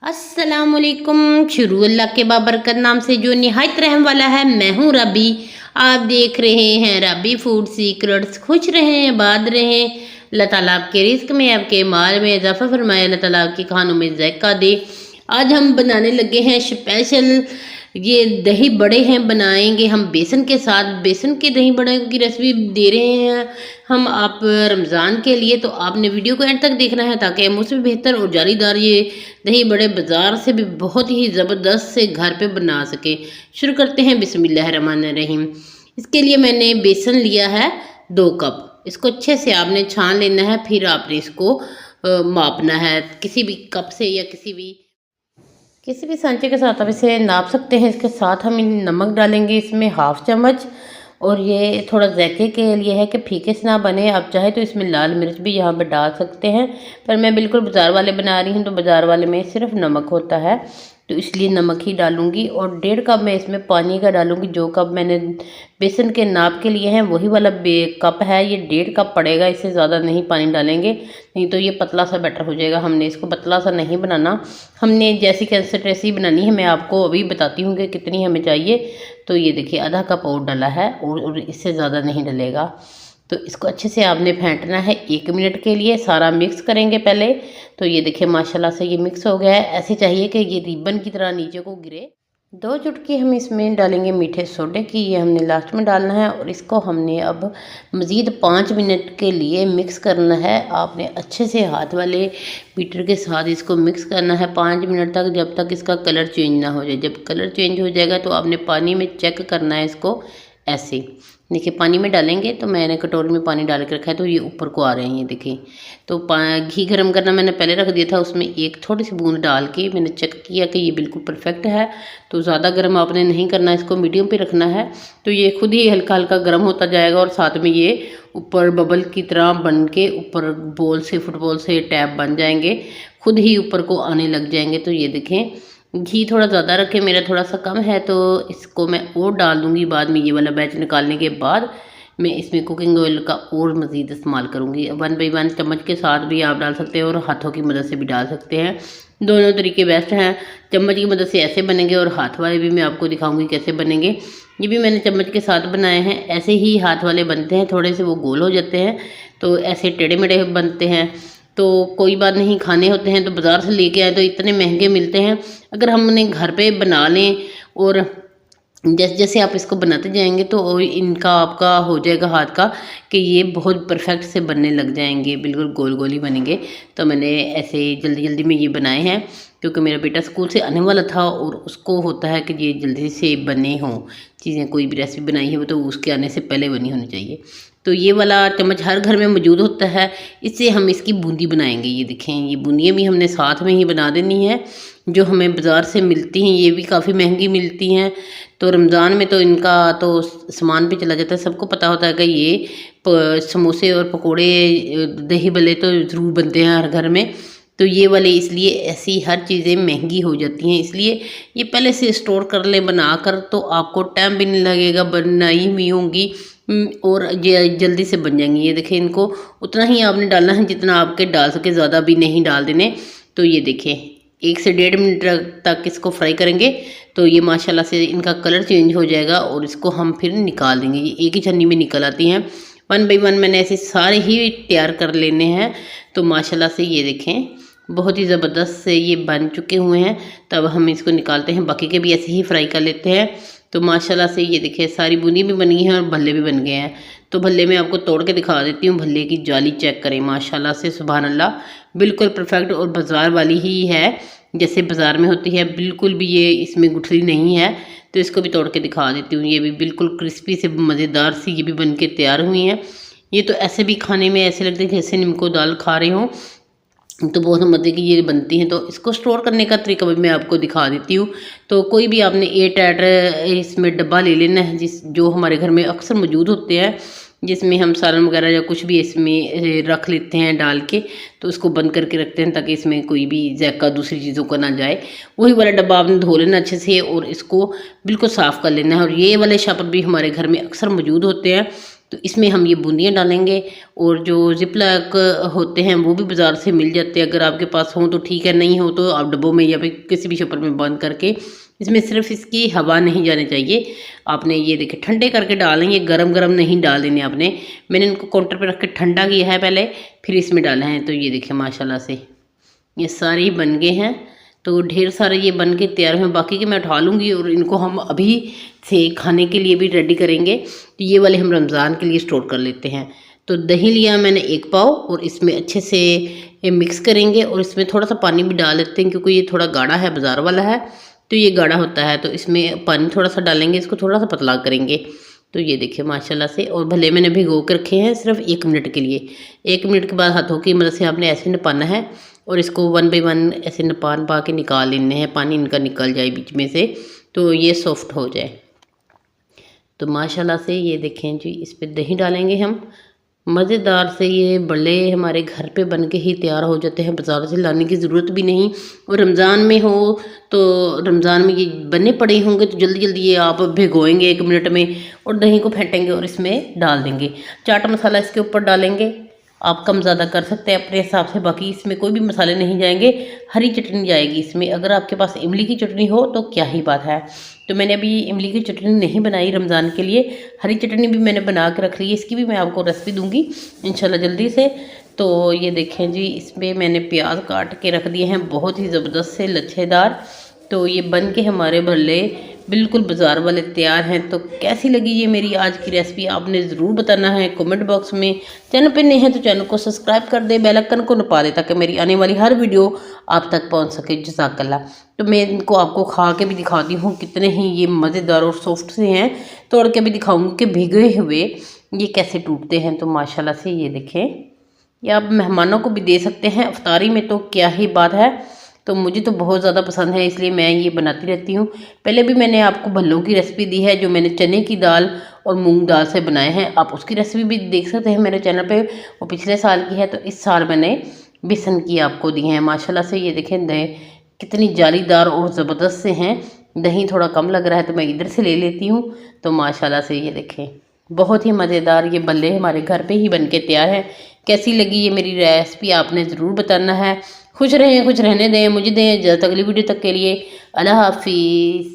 अस्सलामुअलैकुम। शुरू अल्लाह के बाबरकत नाम से जो निहायत रहम वाला है। मैं हूँ रबी। आप देख रहे हैं रबी फूड सीक्रेट्स। खुश रहें, आबाद रहें। अल्लाह ताला आपके रिस्क में, आपके माल में इजाफा फरमाए। अल्लाह ताला आपकी खानों में जायका दे। आज हम बनाने लगे हैं स्पेशल ये दही बड़े हैं। बनाएंगे हम बेसन के साथ। बेसन के दही बड़े की रेसिपी दे रहे हैं हम आप रमज़ान के लिए। तो आपने वीडियो को एंड तक देखना है ताकि मुझसे भी बेहतर और जालीदार ये दही बड़े बाज़ार से भी बहुत ही ज़बरदस्त से घर पे बना सके। शुरू करते हैं बिस्मिल्लाहिर्रहमानिर्रहीम। इसके लिए मैंने बेसन लिया है 2 कप। इसको अच्छे से आपने छान लेना है, फिर आपने इसको मापना है किसी भी कप से या किसी भी सांचे के साथ आप इसे नाप सकते हैं। इसके साथ हम नमक डालेंगे इसमें 1/2 चम्मच। और ये थोड़ा जायके के लिए है कि फीके से ना बने। आप चाहे तो इसमें लाल मिर्च भी यहाँ पे डाल सकते हैं, पर मैं बिल्कुल बाज़ार वाले बना रही हूँ तो बाज़ार वाले में सिर्फ नमक होता है, तो इसलिए नमक ही डालूंगी। और 1.5 कप मैं इसमें पानी का डालूंगी। जो कप मैंने बेसन के नाप के लिए हैं वही वाला कप है। ये 1.5 कप पड़ेगा, इससे ज़्यादा नहीं पानी डालेंगे, नहीं तो ये पतला सा बैटर हो जाएगा। हमने इसको पतला सा नहीं बनाना, हमने जैसी कंसिस्टेंसी बनानी है मैं आपको अभी बताती हूँ कि कितनी हमें चाहिए। तो ये देखिए आधा कप और डाला है और इससे ज़्यादा नहीं डलेगा। तो इसको अच्छे से आपने फेंटना है 1 मिनट के लिए। सारा मिक्स करेंगे पहले। तो ये देखिए माशाल्लाह से ये मिक्स हो गया है। ऐसे चाहिए कि ये रिबन की तरह नीचे को गिरे। 2 चुटकी हम इसमें डालेंगे मीठे सोडे की, ये हमने लास्ट में डालना है। और इसको हमने अब मज़ीद 5 मिनट के लिए मिक्स करना है। आपने अच्छे से हाथ वाले बीटर के साथ इसको मिक्स करना है 5 मिनट तक, जब तक इसका कलर चेंज ना हो जाए। जब कलर चेंज हो जाएगा तो आपने पानी में चेक करना है इसको। ऐसे देखिए पानी में डालेंगे, तो मैंने कटोरी में पानी डाल के रखा है तो ये ऊपर को आ रहे हैं, ये देखिए। तो घी गर्म करना मैंने पहले रख दिया था, उसमें एक थोड़ी सी बूंद डाल के मैंने चेक किया कि ये बिल्कुल परफेक्ट है। तो ज़्यादा गर्म आपने नहीं करना, इसको मीडियम पे रखना है। तो ये खुद ही हल्का हल्का गर्म होता जाएगा और साथ में ये ऊपर बबल की तरह बन के ऊपर बॉल से, फुटबॉल से टैप बन जाएंगे, खुद ही ऊपर को आने लग जाएंगे। तो ये देखें घी थोड़ा ज़्यादा रखें, मेरा थोड़ा सा कम है, तो इसको मैं और डाल दूँगी बाद में। ये वाला बैच निकालने के बाद मैं इसमें कुकिंग ऑयल का और मज़ीद इस्तेमाल करूँगी। 1 बाई 1 चम्मच के साथ भी आप डाल सकते हैं और हाथों की मदद से भी डाल सकते हैं। दोनों तरीके बेस्ट हैं। चम्मच की मदद से ऐसे बनेंगे और हाथ वाले भी मैं आपको दिखाऊँगी कैसे बनेंगे। ये भी मैंने चम्मच के साथ बनाए हैं। ऐसे ही हाथ वाले बनते हैं, थोड़े से वो गोल हो जाते हैं, तो ऐसे टेढ़े मेढ़े बनते हैं। तो कोई बात नहीं, खाने होते हैं तो बाज़ार से लेके आए तो इतने महंगे मिलते हैं। अगर हमने घर पे बना लें और जैसे जैसे आप इसको बनाते जाएंगे तो इनका आपका हो जाएगा हाथ का कि ये बहुत परफेक्ट से बनने लग जाएंगे, बिल्कुल गोल गोल ही बनेंगे। तो मैंने ऐसे जल्दी जल्दी में ये बनाए हैं क्योंकि मेरा बेटा स्कूल से आने वाला था और उसको होता है कि ये जल्दी से बने हों चीज़ें। कोई भी रेसिपी बनाई है वो तो उसके आने से पहले बनी होनी चाहिए। तो ये वाला चम्मच हर घर में मौजूद होता है, इससे हम इसकी बूंदी बनाएंगे। ये देखें, ये बूंदियाँ भी हमने साथ में ही बना देनी है। जो हमें बाज़ार से मिलती हैं ये भी काफ़ी महंगी मिलती हैं, तो रमज़ान में तो इनका तो सामान भी चला जाता है। सबको पता होता है कि ये समोसे और पकोड़े, दही बल्ले तो ज़रूर बनते हैं हर घर में। तो ये वाले इसलिए ऐसी हर चीज़ें महंगी हो जाती हैं, इसलिए ये पहले से स्टोर कर लें बना कर, तो आपको टाइम भी नहीं लगेगा, बनाई हुई होंगी और ये जल्दी से बन जाएंगी। ये देखें, इनको उतना ही आपने डालना है जितना आपके डाल सके, ज़्यादा भी नहीं डाल देने। तो ये देखें 1 से 1.5 मिनट तक इसको फ्राई करेंगे तो ये माशाल्लाह से इनका कलर चेंज हो जाएगा और इसको हम फिर निकाल देंगे। ये एक ही छन्नी में निकल आती हैं। 1 बाई 1 मैंने ऐसे सारे ही तैयार कर लेने हैं। तो माशाल्लाह से ये देखें बहुत ही ज़बरदस्त से ये बन चुके हुए हैं। तब हम इसको निकालते हैं, बाकी के भी ऐसे ही फ्राई कर लेते हैं। तो माशाल्लाह से ये देखिए सारी बूंदी भी बन गई हैं और भल्ले भी बन गए हैं। तो भल्ले में आपको तोड़ के दिखा देती हूँ। भल्ले की जाली चेक करें, माशाल्लाह से सुभान अल्लाह, बिल्कुल परफेक्ट और बाज़ार वाली ही है जैसे बाज़ार में होती है। बिल्कुल भी ये इसमें गुठली नहीं है। तो इसको भी तोड़ के दिखा देती हूँ। ये भी बिल्कुल क्रिस्पी से मज़ेदार सी ये भी बन के तैयार हुई हैं। ये तो ऐसे भी खाने में ऐसे लगते हैं जैसे नीमको दाल खा रहे हों, तो बहुत मज़े की ये बनती हैं। तो इसको स्टोर करने का तरीका भी मैं आपको दिखा देती हूँ। तो कोई भी आपने एयर टाइट इसमें डब्बा ले लेना है जो हमारे घर में अक्सर मौजूद होते हैं, जिसमें हम सालन वगैरह या कुछ भी इसमें रख लेते हैं डाल के। तो उसको बंद करके रखते हैं ताकि इसमें कोई भी ज़ायका दूसरी चीज़ों का ना जाए। वही वाला डब्बा आपने धो लेना अच्छे से और इसको बिल्कुल साफ़ कर लेना है। और ये वाले शापर भी हमारे घर में अक्सर मौजूद होते हैं। तो इसमें हम ये बूंदियाँ डालेंगे। और जो ज़िप-लॉक होते हैं वो भी बाज़ार से मिल जाते हैं, अगर आपके पास हों तो ठीक है, नहीं हो तो आप डब्बों में या फिर किसी भी शॉपर में बंद करके, इसमें सिर्फ इसकी हवा नहीं जानी चाहिए। आपने ये देखिए ठंडे करके डालेंगे, गरम गरम नहीं डाल देने आपने। मैंने इनको काउंटर पे रख के ठंडा किया है पहले, फिर इसमें डाले हैं। तो ये देखिए माशाल्लाह से ये सारे बन गए हैं। तो ढेर सारे ये बन के तैयार हैं, बाकी के मैं उठा लूँगी और इनको हम अभी से खाने के लिए भी रेडी करेंगे। तो ये वाले हम रमज़ान के लिए स्टोर कर लेते हैं। तो दही लिया मैंने 1 पाव और इसमें अच्छे से ये मिक्स करेंगे और इसमें थोड़ा सा पानी भी डाल देते हैं, क्योंकि ये थोड़ा गाढ़ा है, बाज़ार वाला है तो ये गाढ़ा होता है। तो इसमें पानी थोड़ा सा डालेंगे, इसको थोड़ा सा पतला करेंगे। तो ये देखिए माशाल्लाह से, और भले मैंने भिगो के रखे हैं सिर्फ 1 मिनट के लिए। 1 मिनट के बाद हाथों की मदद से आपने ऐसे नपाना है और इसको 1 बाय 1 ऐसे नपा के निकाल लेने हैं, पानी इनका निकल जाए बीच में से, तो ये सॉफ्ट हो जाए। तो माशाल्लाह से ये देखें जी, इस पर दही डालेंगे हम। मज़ेदार से ये बड़े हमारे घर पे बन के ही तैयार हो जाते हैं, बाज़ार से लाने की ज़रूरत भी नहीं। और रमज़ान में हो तो रमज़ान में ये बने पड़े होंगे तो जल्दी जल्दी ये आप भिगोएंगे 1 मिनट में और दही को फेंटेंगे और इसमें डाल देंगे। चाट मसाला इसके ऊपर डालेंगे, आप कम ज़्यादा कर सकते हैं अपने हिसाब से। बाकी इसमें कोई भी मसाले नहीं जाएंगे, हरी चटनी जाएगी इसमें। अगर आपके पास इमली की चटनी हो तो क्या ही बात है। तो मैंने अभी इमली की चटनी नहीं बनाई रमज़ान के लिए, हरी चटनी भी मैंने बना के रख ली है, इसकी भी मैं आपको रेसिपी दूंगी इंशाल्लाह जल्दी से। तो ये देखें जी, इसमें मैंने प्याज काट के रख दिए हैं बहुत ही ज़बरदस्त से लच्छेदार। तो ये बन के हमारे भल्ले बिल्कुल बाज़ार वाले तैयार हैं। तो कैसी लगी ये मेरी आज की रेसिपी आपने ज़रूर बताना है कमेंट बॉक्स में। चैनल पे नए हैं तो चैनल को सब्सक्राइब कर दे, बेल आइकन को नपा दे ताकि मेरी आने वाली हर वीडियो आप तक पहुंच सके। जज़ाकल्लाह। तो मैं इनको आपको खा के भी दिखाती हूँ कितने ही ये मज़ेदार और सॉफ्ट से हैं। तोड़ के भी दिखाऊँगी कि भीगे हुए ये कैसे टूटते हैं। तो माशाल्लाह से ये देखें, ये आप मेहमानों को भी दे सकते हैं इफ्तारी में, तो क्या ही बात है। तो मुझे तो बहुत ज़्यादा पसंद है, इसलिए मैं ये बनाती रहती हूँ। पहले भी मैंने आपको भल्लों की रेसिपी दी है जो मैंने चने की दाल और मूंग दाल से बनाए हैं, आप उसकी रेसिपी भी देख सकते हैं मेरे चैनल पे। वो पिछले साल की है, तो इस साल मैंने बेसन की आपको दी हैं। माशाल्लाह से ये देखें दही कितनी जालीदार और ज़बरदस्त से हैं। दही थोड़ा कम लग रहा है तो मैं इधर से ले लेती हूँ। तो माशाल्लाह से ये देखें बहुत ही मज़ेदार ये बल्ले हमारे घर पे ही बन के तैयार है। कैसी लगी ये मेरी रेसिपी आपने ज़रूर बताना है। खुश रहें, खुश रहने दें, मुझे दें इजाज़त अगली वीडियो तक के लिए। अल्लाह हाफिज़।